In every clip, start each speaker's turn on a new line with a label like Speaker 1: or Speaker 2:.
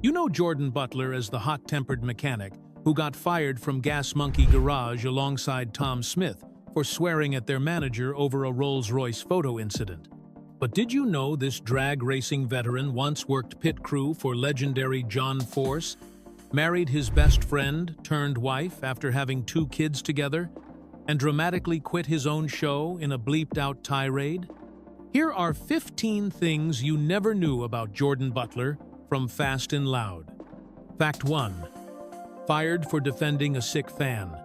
Speaker 1: You know Jordan Butler as the hot-tempered mechanic who got fired from Gas Monkey Garage alongside Tom Smith for swearing at their manager over a Rolls-Royce photo incident. But did you know this drag racing veteran once worked pit crew for legendary John Force, married his best friend turned wife after having 2 kids together, and dramatically quit his own show in a bleeped-out tirade? Here are 15 things you never knew about Jordan Butler from Fast and Loud. Fact 1. Fired for defending a sick fan.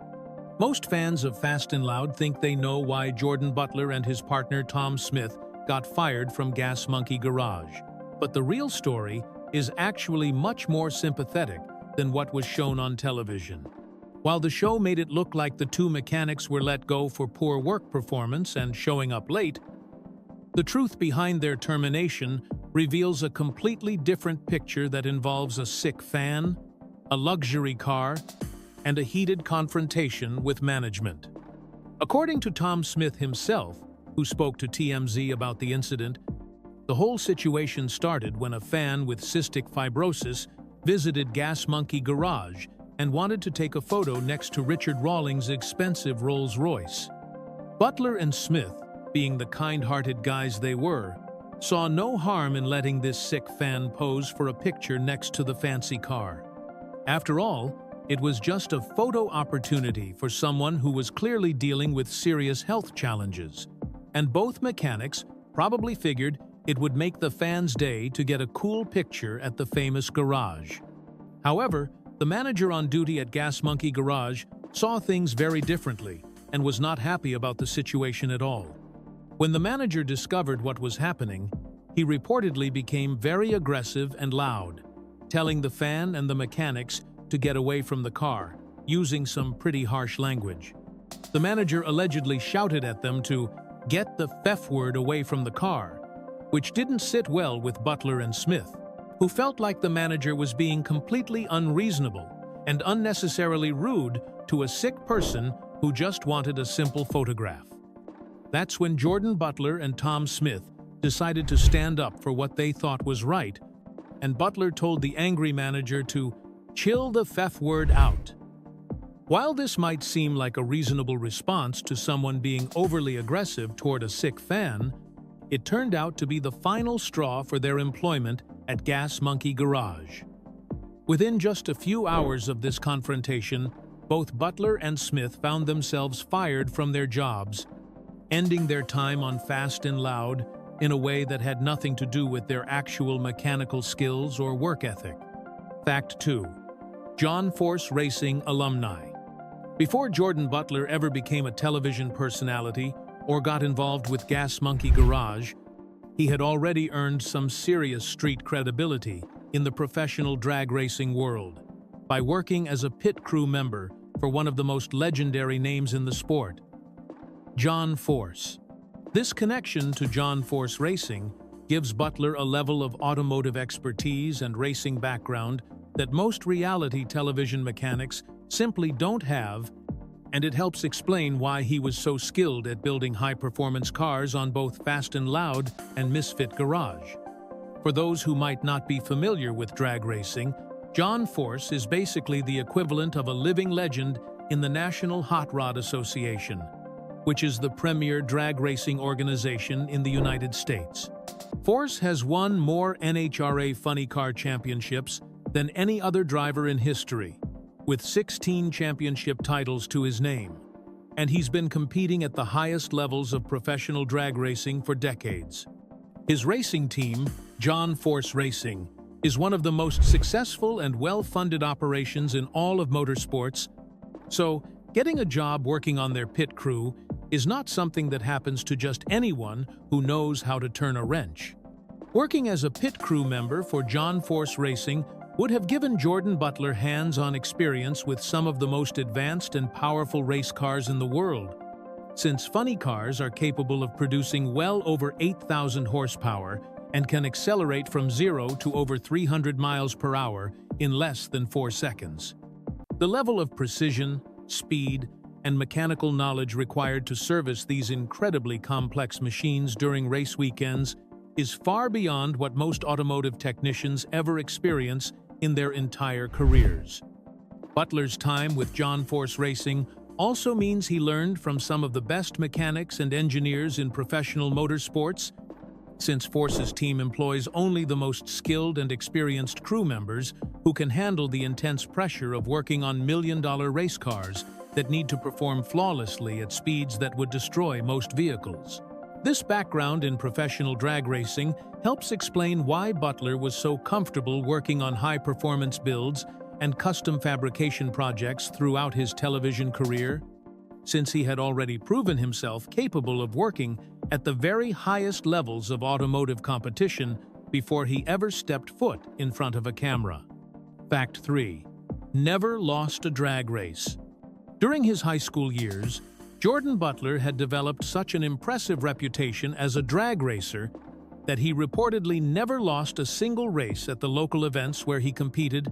Speaker 1: Most fans of Fast and Loud think they know why Jordan Butler and his partner Tom Smith got fired from Gas Monkey Garage. But the real story is actually much more sympathetic than what was shown on television. While the show made it look like the 2 mechanics were let go for poor work performance and showing up late, the truth behind their termination reveals a completely different picture that involves a sick fan, a luxury car, and a heated confrontation with management. According to Tom Smith himself, who spoke to TMZ about the incident, the whole situation started when a fan with cystic fibrosis visited Gas Monkey Garage and wanted to take a photo next to Richard Rawlings' expensive Rolls-Royce. Butler and Smith, being the kind-hearted guys they were, saw no harm in letting this sick fan pose for a picture next to the fancy car. After all, it was just a photo opportunity for someone who was clearly dealing with serious health challenges, and both mechanics probably figured it would make the fans' day to get a cool picture at the famous garage. However, the manager on duty at Gas Monkey Garage saw things very differently and was not happy about the situation at all. When the manager discovered what was happening, he reportedly became very aggressive and loud, telling the fan and the mechanics to get away from the car, using some pretty harsh language. The manager allegedly shouted at them to get the F word away from the car, which didn't sit well with Butler and Smith, who felt like the manager was being completely unreasonable and unnecessarily rude to a sick person who just wanted a simple photograph. That's when Jordan Butler and Tom Smith decided to stand up for what they thought was right, and Butler told the angry manager to chill the F word out. While this might seem like a reasonable response to someone being overly aggressive toward a sick fan, it turned out to be the final straw for their employment at Gas Monkey Garage. Within just a few hours of this confrontation, both Butler and Smith found themselves fired from their jobs, ending their time on Fast and Loud in a way that had nothing to do with their actual mechanical skills or work ethic. Fact 2. John Force Racing alumni. Before Jordan Butler ever became a television personality or got involved with Gas Monkey Garage, he had already earned some serious street credibility in the professional drag racing world by working as a pit crew member for one of the most legendary names in the sport, John Force. This connection to John Force Racing gives Butler a level of automotive expertise and racing background that most reality television mechanics simply don't have, and it helps explain why he was so skilled at building high-performance cars on both Fast and Loud and Misfit Garage. For those who might not be familiar with drag racing, John Force is basically the equivalent of a living legend in the National Hot Rod Association, which is the premier drag racing organization in the United States. Force has won more NHRA Funny Car Championships than any other driver in history, with 16 championship titles to his name, and he's been competing at the highest levels of professional drag racing for decades. His racing team, John Force Racing, is one of the most successful and well-funded operations in all of motorsports, so getting a job working on their pit crew is not something that happens to just anyone who knows how to turn a wrench. Working as a pit crew member for John Force Racing would have given Jordan Butler hands-on experience with some of the most advanced and powerful race cars in the world, since funny cars are capable of producing well over 8,000 horsepower and can accelerate from 0 to over 300 miles per hour in less than 4 seconds. The level of precision, speed, and mechanical knowledge required to service these incredibly complex machines during race weekends is far beyond what most automotive technicians ever experience in their entire careers. Butler's time with John Force Racing also means he learned from some of the best mechanics and engineers in professional motorsports. Since Force's team employs only the most skilled and experienced crew members who can handle the intense pressure of working on million-dollar race cars that need to perform flawlessly at speeds that would destroy most vehicles. This background in professional drag racing helps explain why Butler was so comfortable working on high-performance builds and custom fabrication projects throughout his television career, since he had already proven himself capable of working at the very highest levels of automotive competition before he ever stepped foot in front of a camera. Fact 3. Never lost a drag race. During his high school years, Jordan Butler had developed such an impressive reputation as a drag racer that he reportedly never lost a single race at the local events where he competed,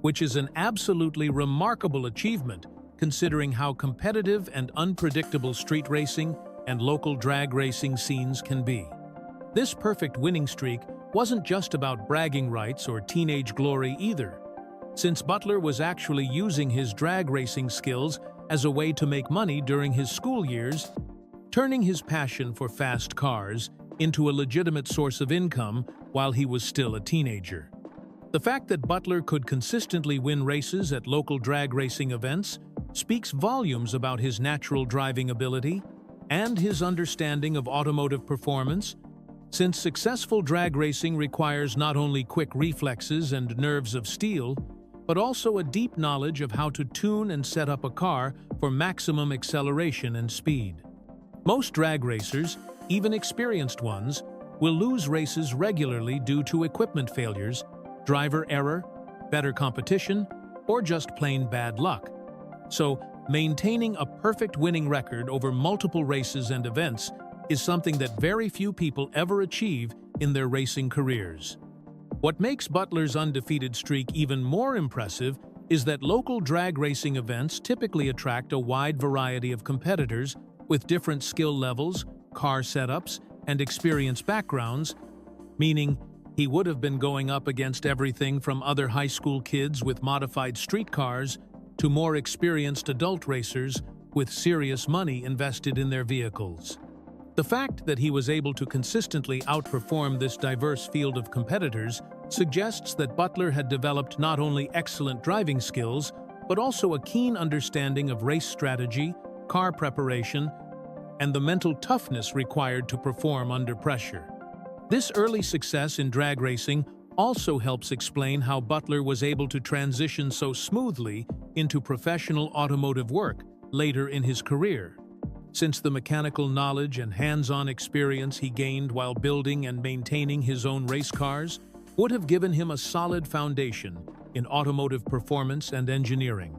Speaker 1: which is an absolutely remarkable achievement considering how competitive and unpredictable street racing and local drag racing scenes can be. This perfect winning streak wasn't just about bragging rights or teenage glory either, since Butler was actually using his drag racing skills as a way to make money during his school years, turning his passion for fast cars into a legitimate source of income while he was still a teenager. The fact that Butler could consistently win races at local drag racing events speaks volumes about his natural driving ability and his understanding of automotive performance, since successful drag racing requires not only quick reflexes and nerves of steel, but also a deep knowledge of how to tune and set up a car for maximum acceleration and speed. Most drag racers, even experienced ones, will lose races regularly due to equipment failures, driver error, better competition, or just plain bad luck. So, maintaining a perfect winning record over multiple races and events is something that very few people ever achieve in their racing careers. What makes Butler's undefeated streak even more impressive is that local drag racing events typically attract a wide variety of competitors with different skill levels, car setups, and experience backgrounds, meaning he would have been going up against everything from other high school kids with modified street cars to more experienced adult racers with serious money invested in their vehicles. The fact that he was able to consistently outperform this diverse field of competitors suggests that Butler had developed not only excellent driving skills, but also a keen understanding of race strategy, car preparation, and the mental toughness required to perform under pressure. This early success in drag racing also helps explain how Butler was able to transition so smoothly into professional automotive work later in his career, since the mechanical knowledge and hands-on experience he gained while building and maintaining his own race cars would have given him a solid foundation in automotive performance and engineering.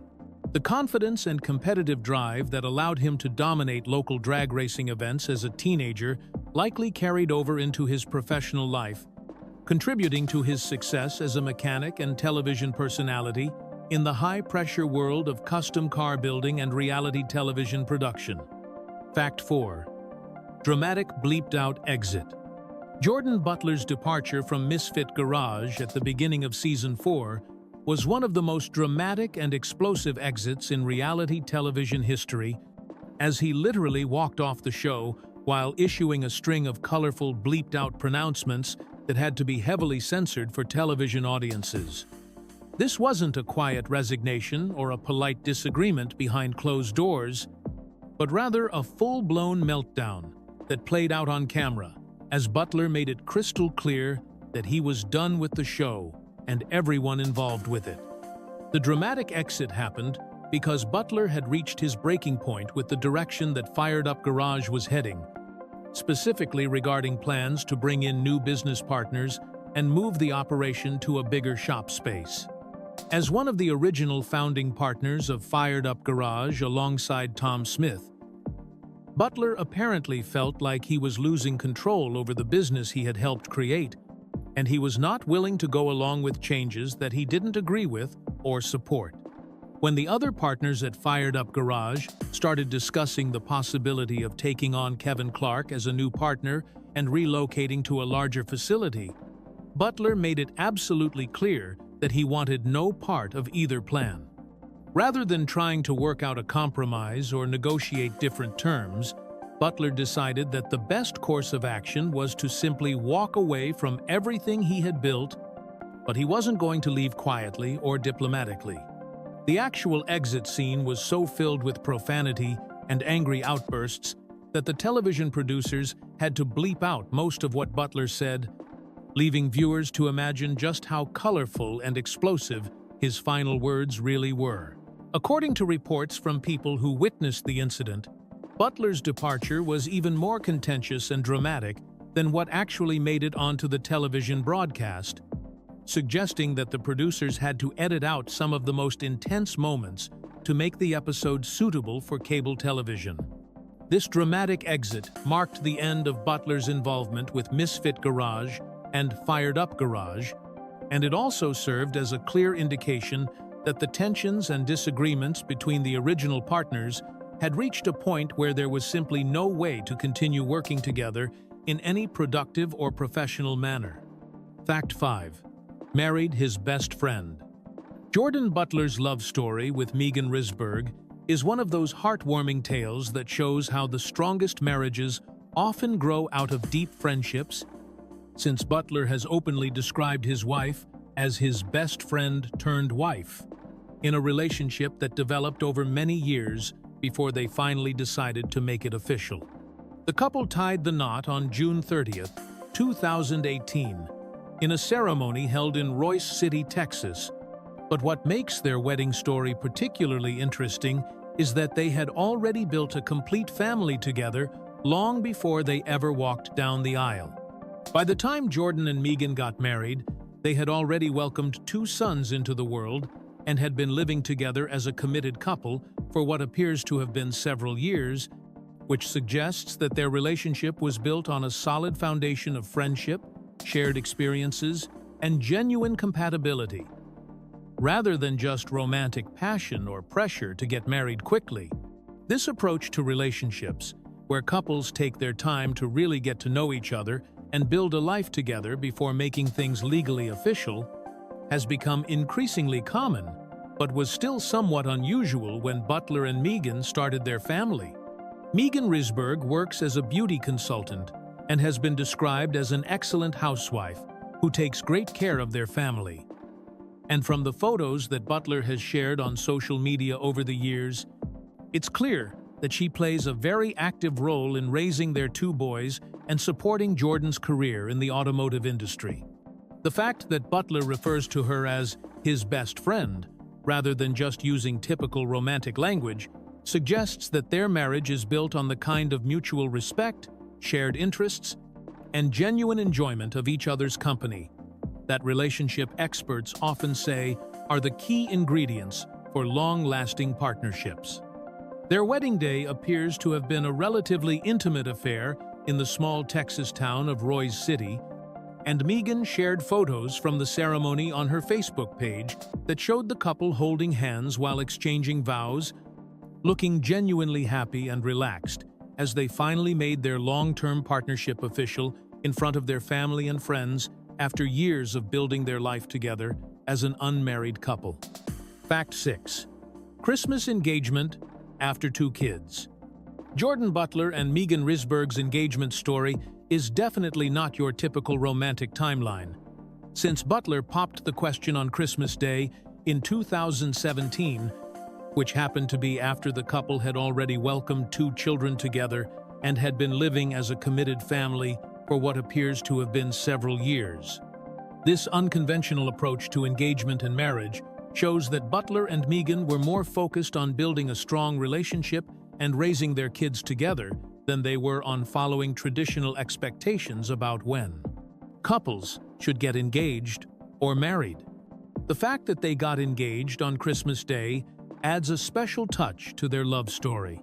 Speaker 1: The confidence and competitive drive that allowed him to dominate local drag racing events as a teenager likely carried over into his professional life, contributing to his success as a mechanic and television personality in the high-pressure world of custom car building and reality television production. Fact 4. Dramatic bleeped-out exit. Jordan Butler's departure from Misfit Garage at the beginning of Season 4 was one of the most dramatic and explosive exits in reality television history, as he literally walked off the show while issuing a string of colorful bleeped-out pronouncements that had to be heavily censored for television audiences. This wasn't a quiet resignation or a polite disagreement behind closed doors, but rather a full-blown meltdown that played out on camera, as Butler made it crystal clear that he was done with the show and everyone involved with it. The dramatic exit happened because Butler had reached his breaking point with the direction that Fired Up Garage was heading, specifically regarding plans to bring in new business partners and move the operation to a bigger shop space. As one of the original founding partners of Fired Up Garage alongside Tom Smith, Butler apparently felt like he was losing control over the business he had helped create, and he was not willing to go along with changes that he didn't agree with or support. When the other partners at Fired Up Garage started discussing the possibility of taking on Kevin Clark as a new partner and relocating to a larger facility, Butler made it absolutely clear that he wanted no part of either plan. Rather than trying to work out a compromise or negotiate different terms, Butler decided that the best course of action was to simply walk away from everything he had built, but he wasn't going to leave quietly or diplomatically. The actual exit scene was so filled with profanity and angry outbursts that the television producers had to bleep out most of what Butler said, leaving viewers to imagine just how colorful and explosive his final words really were. According to reports from people who witnessed the incident, Butler's departure was even more contentious and dramatic than what actually made it onto the television broadcast, suggesting that the producers had to edit out some of the most intense moments to make the episode suitable for cable television. This dramatic exit marked the end of Butler's involvement with Misfit Garage and Fired Up Garage, and it also served as a clear indication that the tensions and disagreements between the original partners had reached a point where there was simply no way to continue working together in any productive or professional manner. Fact 5. Married his best friend. Jordan Butler's love story with Megan Risberg is one of those heartwarming tales that shows how the strongest marriages often grow out of deep friendships, since Butler has openly described his wife as his best friend turned wife, in a relationship that developed over many years before they finally decided to make it official. The couple tied the knot on June 30th, 2018, in a ceremony held in Royce City, Texas. But what makes their wedding story particularly interesting is that they had already built a complete family together long before they ever walked down the aisle. By the time Jordan and Megan got married, they had already welcomed 2 sons into the world and had been living together as a committed couple for what appears to have been several years, which suggests that their relationship was built on a solid foundation of friendship, shared experiences, and genuine compatibility. Rather than just romantic passion or pressure to get married quickly, this approach to relationships, where couples take their time to really get to know each other and build a life together before making things legally official, has become increasingly common, but was still somewhat unusual when Butler and Megan started their family. Megan Risberg works as a beauty consultant and has been described as an excellent housewife who takes great care of their family. And from the photos that Butler has shared on social media over the years, it's clear that she plays a very active role in raising their 2 boys and supporting Jordan's career in the automotive industry. The fact that Butler refers to her as his best friend, rather than just using typical romantic language, suggests that their marriage is built on the kind of mutual respect, shared interests, and genuine enjoyment of each other's company that relationship experts often say are the key ingredients for long-lasting partnerships. Their wedding day appears to have been a relatively intimate affair in the small Texas town of Royce City, and Megan shared photos from the ceremony on her Facebook page that showed the couple holding hands while exchanging vows, looking genuinely happy and relaxed as they finally made their long-term partnership official in front of their family and friends after years of building their life together as an unmarried couple. Fact 6. Christmas engagement after 2 kids. Jordan Butler and Megan Risberg's engagement story is definitely not your typical romantic timeline. Since Butler popped the question on Christmas Day in 2017, which happened to be after the couple had already welcomed 2 children together and had been living as a committed family for what appears to have been several years. This unconventional approach to engagement and marriage shows that Butler and Megan were more focused on building a strong relationship and raising their kids together than they were on following traditional expectations about when couples should get engaged or married. The fact that they got engaged on Christmas Day adds a special touch to their love story.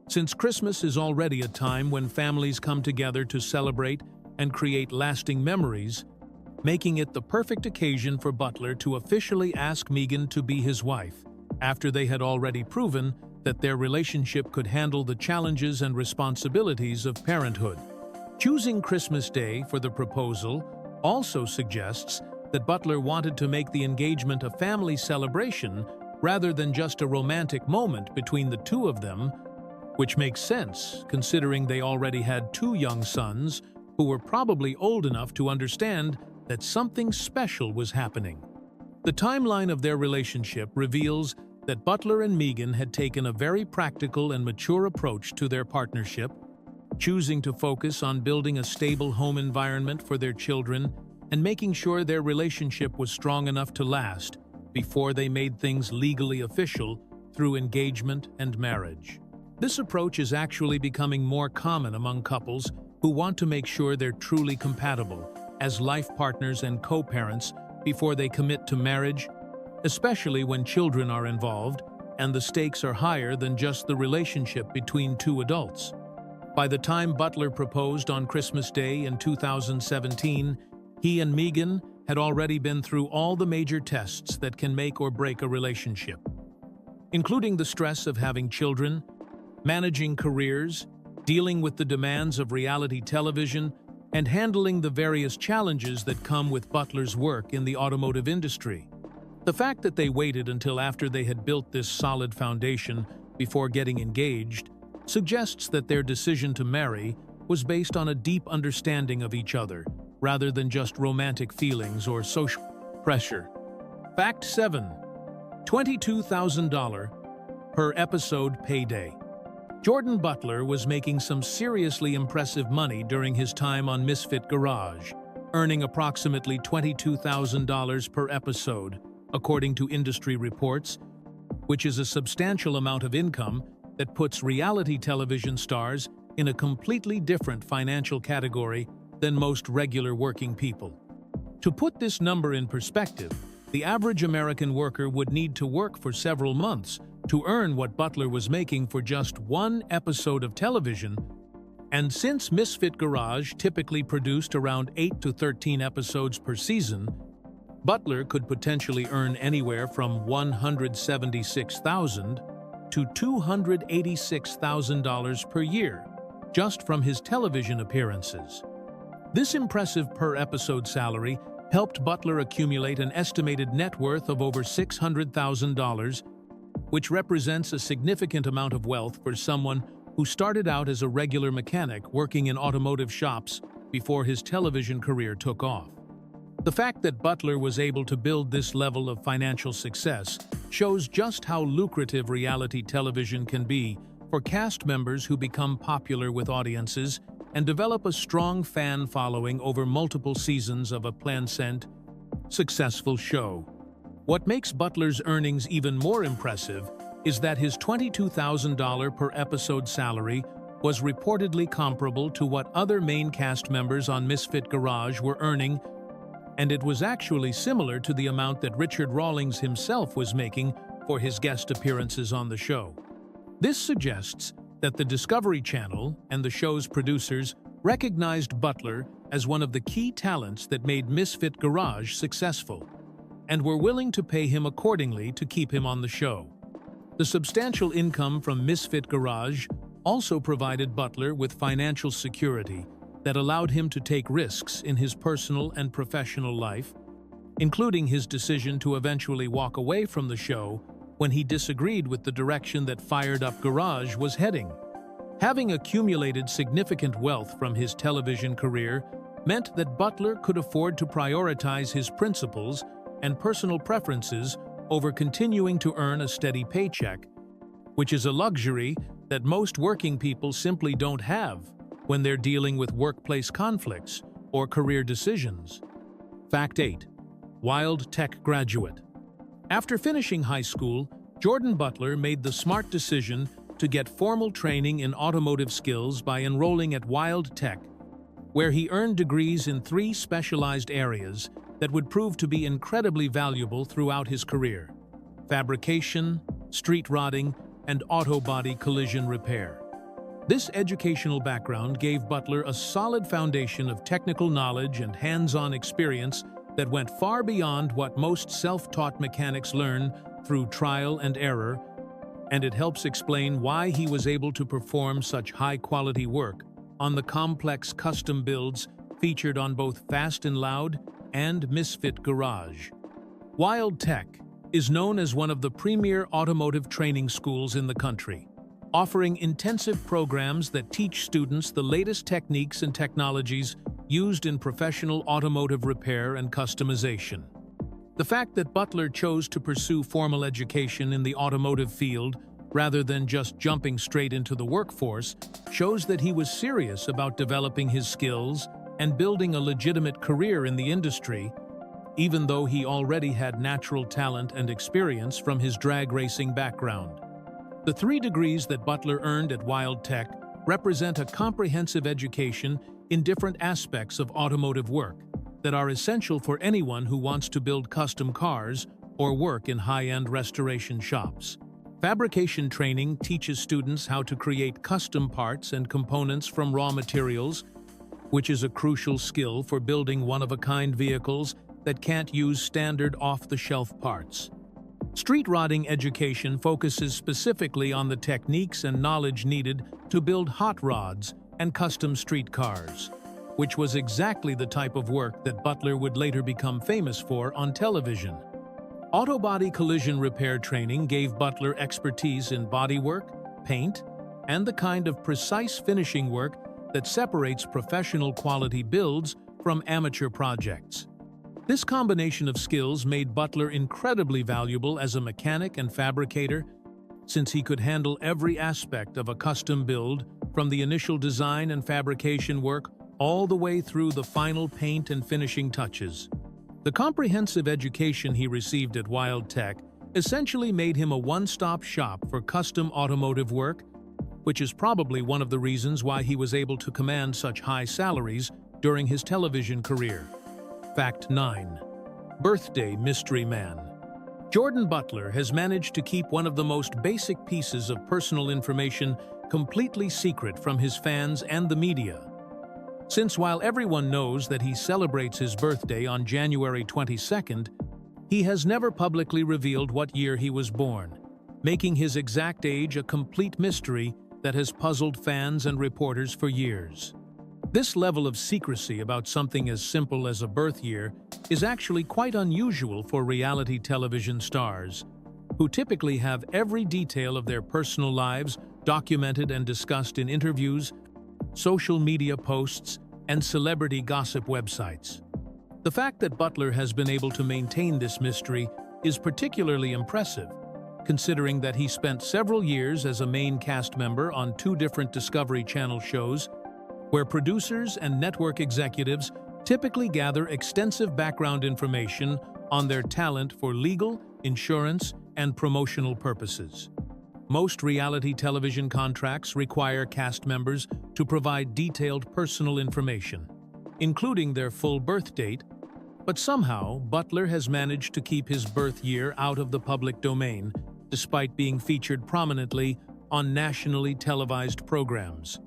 Speaker 1: Since Christmas is already a time when families come together to celebrate and create lasting memories, making it the perfect occasion for Butler to officially ask Megan to be his wife, after they had already proven that their relationship could handle the challenges and responsibilities of parenthood. Choosing Christmas Day for the proposal also suggests that Butler wanted to make the engagement a family celebration rather than just a romantic moment between the two of them, which makes sense considering they already had two young sons who were probably old enough to understand that something special was happening. The timeline of their relationship reveals that Butler and Megan had taken a very practical and mature approach to their partnership, choosing to focus on building a stable home environment for their children and making sure their relationship was strong enough to last before they made things legally official through engagement and marriage. This approach is actually becoming more common among couples who want to make sure they're truly compatible as life partners and co-parents before they commit to marriage, especially when children are involved and the stakes are higher than just the relationship between two adults. By the time Butler proposed on Christmas Day in 2017, he and Megan had already been through all the major tests that can make or break a relationship, including the stress of having children, managing careers, dealing with the demands of reality television, and handling the various challenges that come with Butler's work in the automotive industry. The fact that they waited until after they had built this solid foundation before getting engaged suggests that their decision to marry was based on a deep understanding of each other, rather than just romantic feelings or social pressure. Fact 7. $22,000 per episode payday. Jordan Butler was making some seriously impressive money during his time on Misfit Garage, earning approximately $22,000 per episode, according to industry reports, which is a substantial amount of income that puts reality television stars in a completely different financial category than most regular working people. To put this number in perspective, the average American worker would need to work for several months to earn what Butler was making for just one episode of television, and since Misfit Garage typically produced around 8 to 13 episodes per season, Butler could potentially earn anywhere from $176,000 to $286,000 per year, just from his television appearances. This impressive per-episode salary helped Butler accumulate an estimated net worth of over $600,000, which represents a significant amount of wealth for someone who started out as a regular mechanic working in automotive shops before his television career took off. The fact that Butler was able to build this level of financial success shows just how lucrative reality television can be for cast members who become popular with audiences and develop a strong fan following over multiple seasons of a planned, successful show. What makes Butler's earnings even more impressive is that his $22,000 per episode salary was reportedly comparable to what other main cast members on Misfit Garage were earning, and it was actually similar to the amount that Richard Rawlings himself was making for his guest appearances on the show. This suggests that the Discovery Channel and the show's producers recognized Butler as one of the key talents that made Misfit Garage successful, and were willing to pay him accordingly to keep him on the show. The substantial income from Misfit Garage also provided Butler with financial security that allowed him to take risks in his personal and professional life, including his decision to eventually walk away from the show when he disagreed with the direction that Fired Up Garage was heading. Having accumulated significant wealth from his television career meant that Butler could afford to prioritize his principles and personal preferences over continuing to earn a steady paycheck, which is a luxury that most working people simply don't have when they're dealing with workplace conflicts or career decisions. Fact 8. Wild Tech graduate. After finishing high school, Jordan Butler made the smart decision to get formal training in automotive skills by enrolling at Wild Tech, where he earned degrees in 3 specialized areas that would prove to be incredibly valuable throughout his career: fabrication, street rodding, and auto body collision repair. This educational background gave Butler a solid foundation of technical knowledge and hands-on experience that went far beyond what most self-taught mechanics learn through trial and error, and it helps explain why he was able to perform such high-quality work on the complex custom builds featured on both Fast and Loud and misfit garage. Wild Tech is known as one of the premier automotive training schools in the country, offering intensive programs that teach students the latest techniques and technologies used in professional automotive repair and customization. The fact that Butler chose to pursue formal education in the automotive field rather than just jumping straight into the workforce shows that he was serious about developing his skills and building a legitimate career in the industry, even though he already had natural talent and experience from his drag racing background. The 3 degrees that Butler earned at Wild Tech represent a comprehensive education in different aspects of automotive work that are essential for anyone who wants to build custom cars or work in high-end restoration shops. Fabrication training teaches students how to create custom parts and components from raw materials, which is a crucial skill for building one-of-a-kind vehicles that can't use standard off-the-shelf parts. Street rodding education focuses specifically on the techniques and knowledge needed to build hot rods and custom street cars, which was exactly the type of work that Butler would later become famous for on television. Auto body collision repair training gave Butler expertise in bodywork, paint, and the kind of precise finishing work that separates professional quality builds from amateur projects. This combination of skills made Butler incredibly valuable as a mechanic and fabricator, since he could handle every aspect of a custom build, from the initial design and fabrication work all the way through the final paint and finishing touches. The comprehensive education he received at Wild Tech essentially made him a one-stop shop for custom automotive work, which is probably one of the reasons why he was able to command such high salaries during his television career. Fact 9. Birthday Mystery Man. Jordan Butler has managed to keep one of the most basic pieces of personal information completely secret from his fans and the media. Since while everyone knows that he celebrates his birthday on January 22nd, he has never publicly revealed what year he was born, making his exact age a complete mystery that has puzzled fans and reporters for years. This level of secrecy about something as simple as a birth year is actually quite unusual for reality television stars, who typically have every detail of their personal lives documented and discussed in interviews, social media posts, and celebrity gossip websites. The fact that Butler has been able to maintain this mystery is particularly impressive, considering that he spent several years as a main cast member on 2 different Discovery Channel shows, where producers and network executives typically gather extensive background information on their talent for legal, insurance, and promotional purposes. Most reality television contracts require cast members to provide detailed personal information, including their full birth date, but somehow Butler has managed to keep his birth year out of the public domain, despite being featured prominently on nationally televised programs.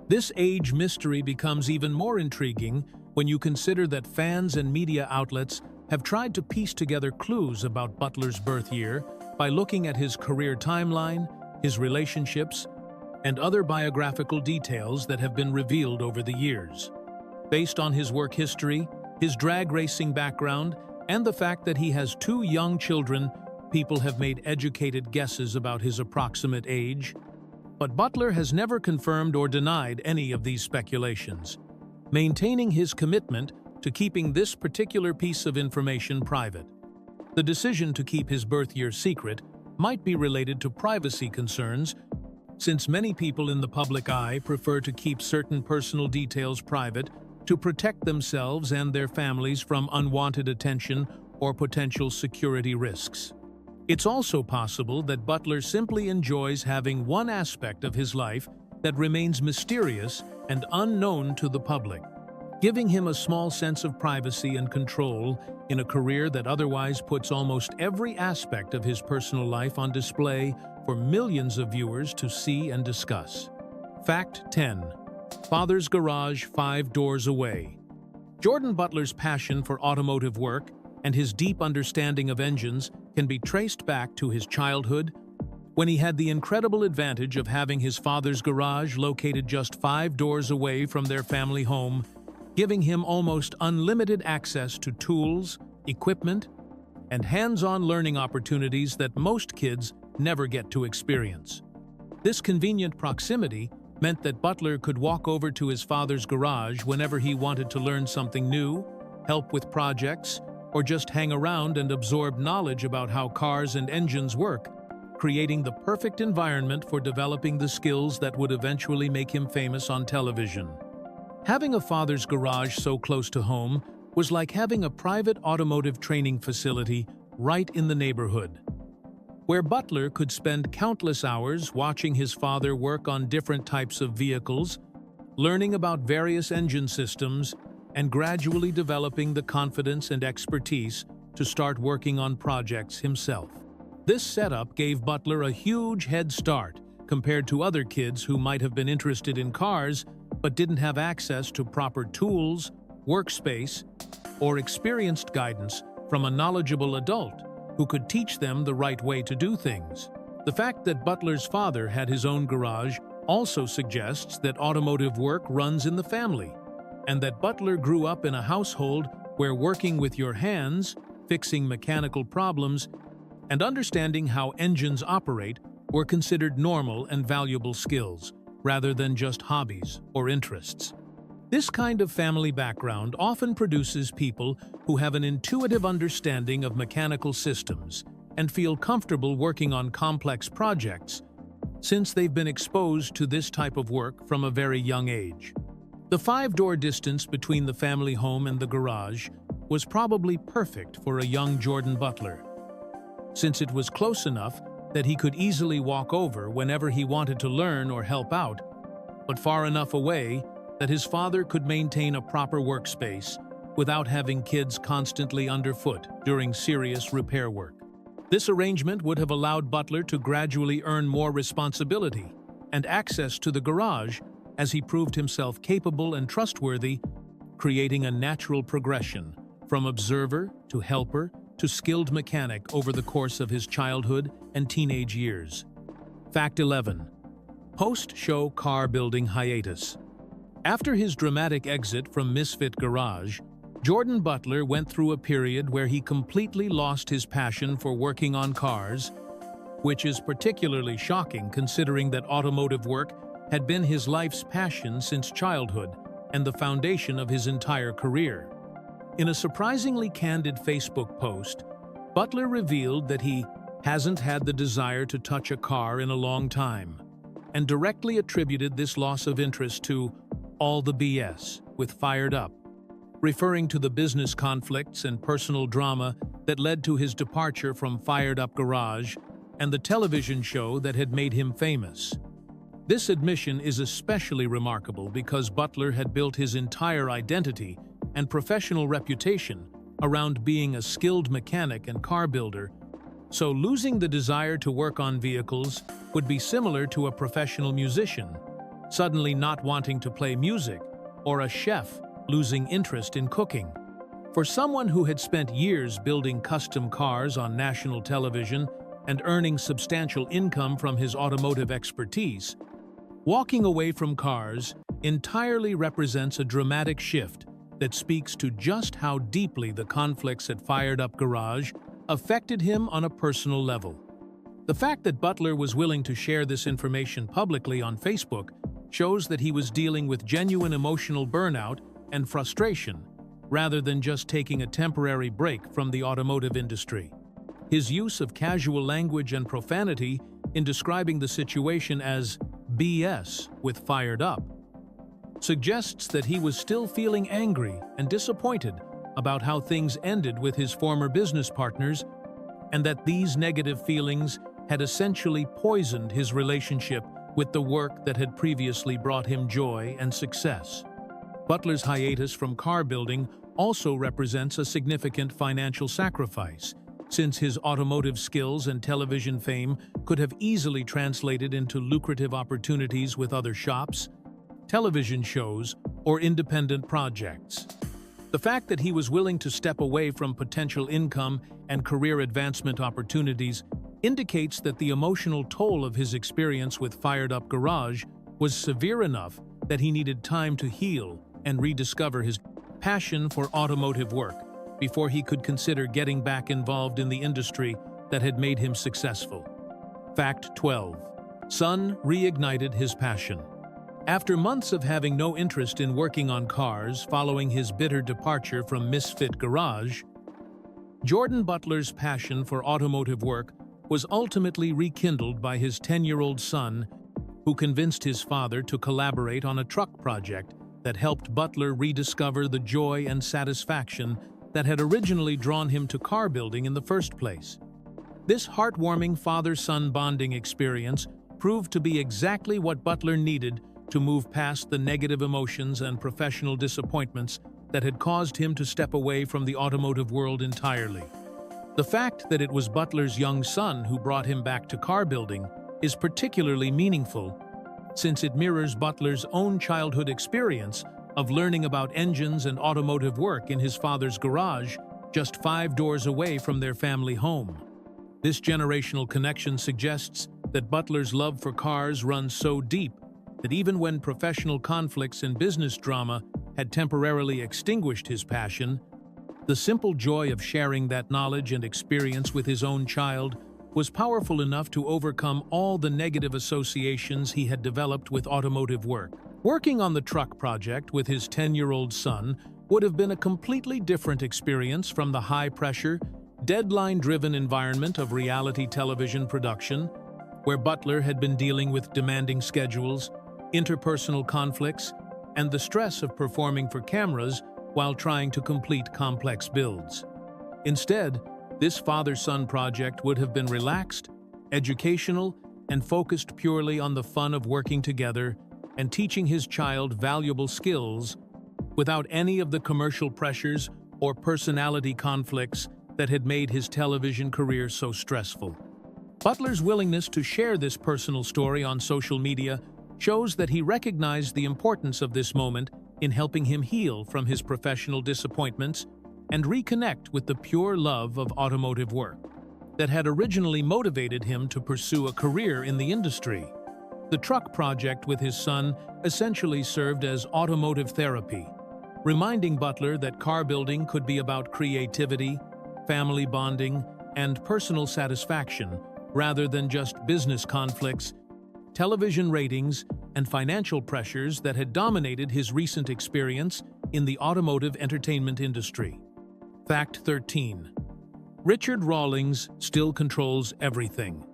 Speaker 1: This age mystery becomes even more intriguing when you consider that fans and media outlets have tried to piece together clues about Butler's birth year by looking at his career timeline, his relationships, and other biographical details that have been revealed over the years. Based on his work history, his drag racing background, and the fact that he has 2 young children, people have made educated guesses about his approximate age. But Butler has never confirmed or denied any of these speculations, maintaining his commitment to keeping this particular piece of information private. The decision to keep his birth year secret might be related to privacy concerns, since many people in the public eye prefer to keep certain personal details private to protect themselves and their families from unwanted attention or potential security risks. It's also possible that Butler simply enjoys having one aspect of his life that remains mysterious and unknown to the public, giving him a small sense of privacy and control in a career that otherwise puts almost every aspect of his personal life on display for millions of viewers to see and discuss. Fact 10. Father's Garage 5 Doors Away. Jordan Butler's passion for automotive work and his deep understanding of engines can be traced back to his childhood, when he had the incredible advantage of having his father's garage located just 5 doors away from their family home, giving him almost unlimited access to tools, equipment, and hands-on learning opportunities that most kids never get to experience. This convenient proximity meant that Butler could walk over to his father's garage whenever he wanted to learn something new, help with projects, or just hang around and absorb knowledge about how cars and engines work, creating the perfect environment for developing the skills that would eventually make him famous on television. Having a father's garage so close to home was like having a private automotive training facility right in the neighborhood, where Butler could spend countless hours watching his father work on different types of vehicles, learning about various engine systems, and gradually developing the confidence and expertise to start working on projects himself. This setup gave Butler a huge head start compared to other kids who might have been interested in cars but didn't have access to proper tools, workspace, or experienced guidance from a knowledgeable adult who could teach them the right way to do things. The fact that Butler's father had his own garage also suggests that automotive work runs in the family, and that Butler grew up in a household where working with your hands, fixing mechanical problems, and understanding how engines operate were considered normal and valuable skills, rather than just hobbies or interests. This kind of family background often produces people who have an intuitive understanding of mechanical systems and feel comfortable working on complex projects, since they've been exposed to this type of work from a very young age. The 5-door distance between the family home and the garage was probably perfect for a young Jordan Butler, since it was close enough that he could easily walk over whenever he wanted to learn or help out, but far enough away that his father could maintain a proper workspace without having kids constantly underfoot during serious repair work. This arrangement would have allowed Butler to gradually earn more responsibility and access to the garage as he proved himself capable and trustworthy, creating a natural progression from observer to helper to skilled mechanic over the course of his childhood and teenage years. Fact 11. Post-show car building hiatus. After his dramatic exit from Misfit Garage, Jordan Butler went through a period where he completely lost his passion for working on cars, which is particularly shocking considering that automotive work had been his life's passion since childhood and the foundation of his entire career. In a surprisingly candid Facebook post, Butler revealed that he hasn't had the desire to touch a car in a long time, and directly attributed this loss of interest to all the BS with Fired Up, referring to the business conflicts and personal drama that led to his departure from Fired Up Garage and the television show that had made him famous. This admission is especially remarkable because Butler had built his entire identity and professional reputation around being a skilled mechanic and car builder, so losing the desire to work on vehicles would be similar to a professional musician suddenly not wanting to play music, or a chef losing interest in cooking. For someone who had spent years building custom cars on national television and earning substantial income from his automotive expertise, walking away from cars entirely represents a dramatic shift that speaks to just how deeply the conflicts at Fired Up Garage affected him on a personal level. The fact that Butler was willing to share this information publicly on Facebook shows that he was dealing with genuine emotional burnout and frustration, rather than just taking a temporary break from the automotive industry. His use of casual language and profanity in describing the situation as BS with Fired Up suggests that he was still feeling angry and disappointed about how things ended with his former business partners, and that these negative feelings had essentially poisoned his relationship with the work that had previously brought him joy and success. Butler's hiatus from car building also represents a significant financial sacrifice, since his automotive skills and television fame could have easily translated into lucrative opportunities with other shops, television shows, or independent projects. The fact that he was willing to step away from potential income and career advancement opportunities indicates that the emotional toll of his experience with Fired Up Garage was severe enough that he needed time to heal and rediscover his passion for automotive work before he could consider getting back involved in the industry that had made him successful. Fact 12. Son reignited his passion. After months of having no interest in working on cars following his bitter departure from Misfit Garage, Jordan Butler's passion for automotive work was ultimately rekindled by his 10-year-old son, who convinced his father to collaborate on a truck project that helped Butler rediscover the joy and satisfaction that had originally drawn him to car building in the first place. This heartwarming father-son bonding experience proved to be exactly what Butler needed to move past the negative emotions and professional disappointments that had caused him to step away from the automotive world entirely. The fact that it was Butler's young son who brought him back to car building is particularly meaningful, since it mirrors Butler's own childhood experience of learning about engines and automotive work in his father's garage, just 5 doors away from their family home. This generational connection suggests that Butler's love for cars runs so deep that even when professional conflicts and business drama had temporarily extinguished his passion, the simple joy of sharing that knowledge and experience with his own child was powerful enough to overcome all the negative associations he had developed with automotive work. Working on the truck project with his 10-year-old son would have been a completely different experience from the high-pressure, deadline-driven environment of reality television production, where Butler had been dealing with demanding schedules, interpersonal conflicts, and the stress of performing for cameras while trying to complete complex builds. Instead, this father-son project would have been relaxed, educational, and focused purely on the fun of working together and teaching his child valuable skills without any of the commercial pressures or personality conflicts that had made his television career so stressful. Butler's willingness to share this personal story on social media shows that he recognized the importance of this moment in helping him heal from his professional disappointments and reconnect with the pure love of automotive work that had originally motivated him to pursue a career in the industry. The truck project with his son essentially served as automotive therapy, reminding Butler that car building could be about creativity, family bonding, and personal satisfaction rather than just business conflicts, television ratings, and financial pressures that had dominated his recent experience in the automotive entertainment industry. Fact 13. Richard Rawlings still controls everything.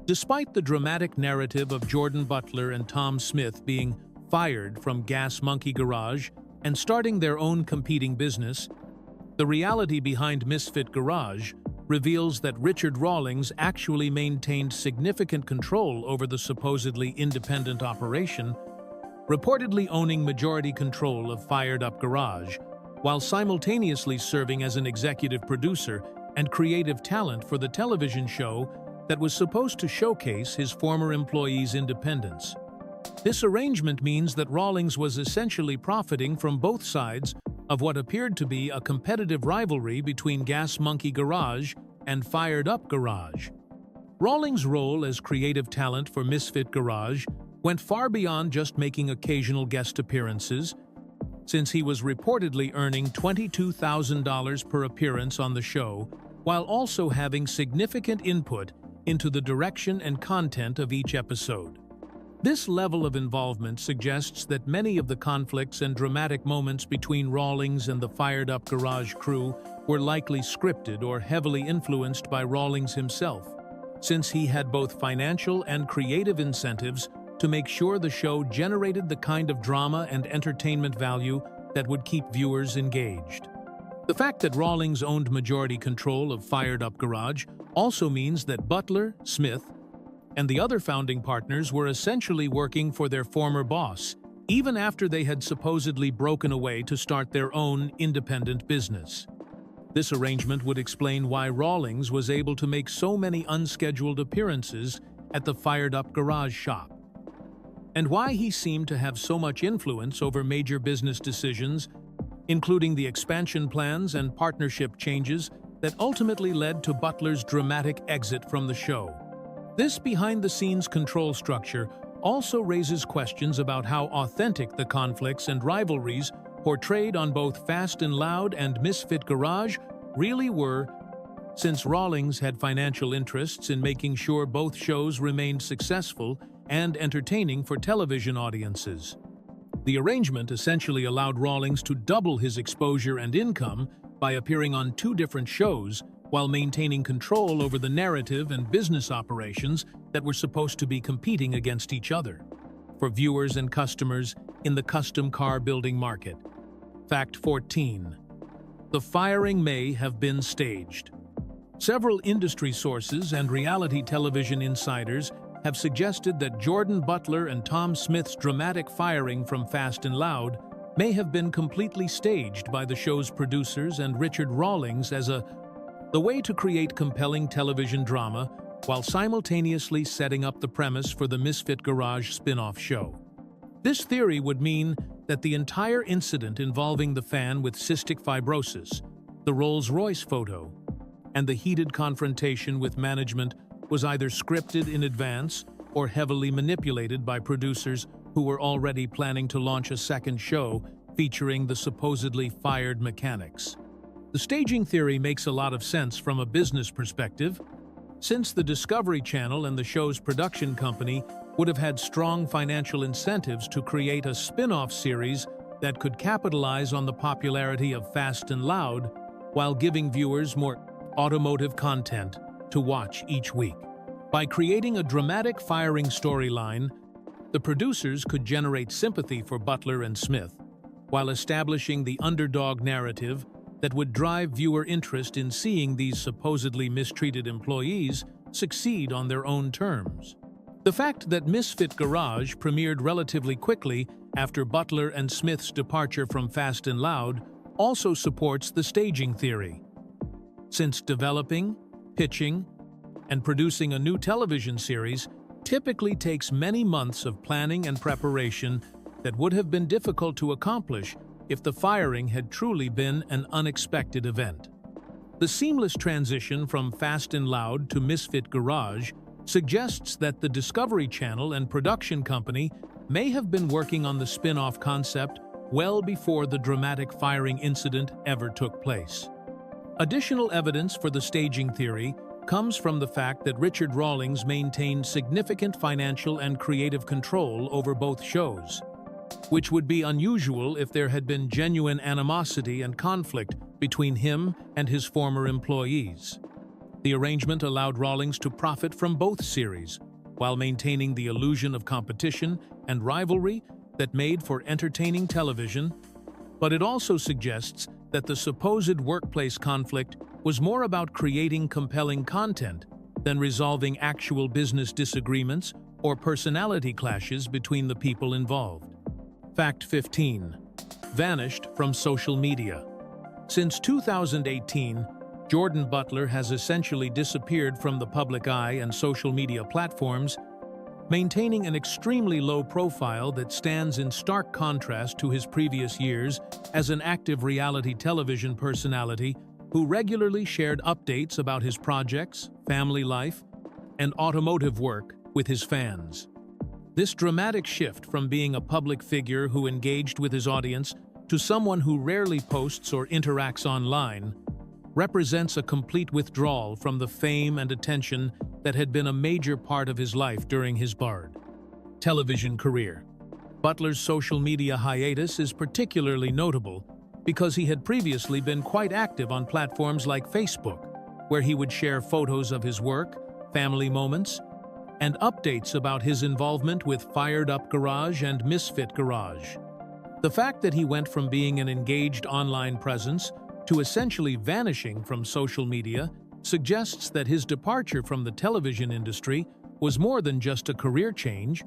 Speaker 1: Despite the dramatic narrative of Jordan Butler and Tom Smith being fired from Gas Monkey Garage and starting their own competing business, the reality behind Misfit Garage reveals that Richard Rawlings actually maintained significant control over the supposedly independent operation, reportedly owning majority control of Fired Up Garage, while simultaneously serving as an executive producer and creative talent for the television show that was supposed to showcase his former employees' independence. This arrangement means that Rawlings was essentially profiting from both sides of what appeared to be a competitive rivalry between Gas Monkey Garage and Fired Up Garage. Rawlings' role as creative talent for Misfit Garage went far beyond just making occasional guest appearances, since he was reportedly earning $22,000 per appearance on the show, while also having significant input into the direction and content of each episode. This level of involvement suggests that many of the conflicts and dramatic moments between Rawlings and the Fired Up Garage crew were likely scripted or heavily influenced by Rawlings himself, since he had both financial and creative incentives to make sure the show generated the kind of drama and entertainment value that would keep viewers engaged. The fact that Rawlings owned majority control of Fired Up Garage also means that Butler, Smith, and the other founding partners were essentially working for their former boss, even after they had supposedly broken away to start their own independent business. This arrangement would explain why Rawlings was able to make so many unscheduled appearances at the Fired Up Garage shop, and why he seemed to have so much influence over major business decisions, including the expansion plans and partnership changes that ultimately led to Butler's dramatic exit from the show. This behind-the-scenes control structure also raises questions about how authentic the conflicts and rivalries portrayed on both Fast and Loud and Misfit Garage really were, since Rawlings had financial interests in making sure both shows remained successful and entertaining for television audiences. The arrangement essentially allowed Rawlings to double his exposure and income by appearing on two different shows while maintaining control over the narrative and business operations that were supposed to be competing against each other for viewers and customers in the custom car building market. Fact 14. The firing may have been staged. Several industry sources and reality television insiders have suggested that Jordan Butler and Tom Smith's dramatic firing from Fast and Loud may have been completely staged by the show's producers and Richard Rawlings as the way to create compelling television drama while simultaneously setting up the premise for the Misfit Garage spin-off show. This theory would mean that the entire incident involving the fan with cystic fibrosis, the Rolls-Royce photo, and the heated confrontation with management was either scripted in advance or heavily manipulated by producers who were already planning to launch a second show featuring the supposedly fired mechanics. The staging theory makes a lot of sense from a business perspective, since the Discovery Channel and the show's production company would have had strong financial incentives to create a spin-off series that could capitalize on the popularity of Fast and Loud while giving viewers more automotive content to watch each week. By creating a dramatic firing storyline, the producers could generate sympathy for Butler and Smith, while establishing the underdog narrative that would drive viewer interest in seeing these supposedly mistreated employees succeed on their own terms. The fact that Misfit Garage premiered relatively quickly after Butler and Smith's departure from Fast and Loud also supports the staging theory, since developing, pitching, and producing a new television series typically takes many months of planning and preparation that would have been difficult to accomplish if the firing had truly been an unexpected event. The seamless transition from Fast and Loud to Misfit Garage suggests that the Discovery Channel and production company may have been working on the spin-off concept well before the dramatic firing incident ever took place. Additional evidence for the staging theory comes from the fact that Richard Rawlings maintained significant financial and creative control over both shows, which would be unusual if there had been genuine animosity and conflict between him and his former employees. The arrangement allowed Rawlings to profit from both series, while maintaining the illusion of competition and rivalry that made for entertaining television, but it also suggests that the supposed workplace conflict was more about creating compelling content than resolving actual business disagreements or personality clashes between the people involved. Fact 15. Vanished from social media. Since 2018, Jordan Butler has essentially disappeared from the public eye and social media platforms, maintaining an extremely low profile that stands in stark contrast to his previous years as an active reality television personality who regularly shared updates about his projects, family life, and automotive work with his fans. This dramatic shift from being a public figure who engaged with his audience to someone who rarely posts or interacts online represents a complete withdrawal from the fame and attention that had been a major part of his life during his barred television career. Butler's social media hiatus is particularly notable because he had previously been quite active on platforms like Facebook, where he would share photos of his work, family moments, and updates about his involvement with Fired Up Garage and Misfit Garage. The fact that he went from being an engaged online presence to essentially vanishing from social media suggests that his departure from the television industry was more than just a career change,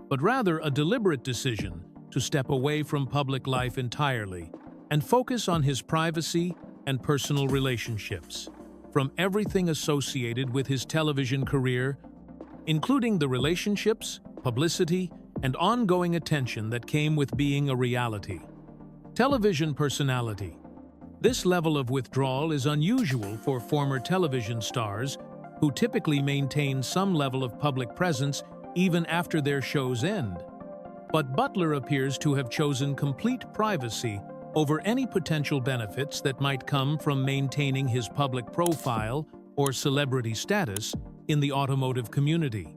Speaker 1: but rather a deliberate decision to step away from public life entirely and focus on his privacy and personal relationships. From everything associated with his television career, including the relationships, publicity, and ongoing attention that came with being a reality television personality. This level of withdrawal is unusual for former television stars who typically maintain some level of public presence even after their shows end. But Butler appears to have chosen complete privacy over any potential benefits that might come from maintaining his public profile or celebrity status in the automotive community.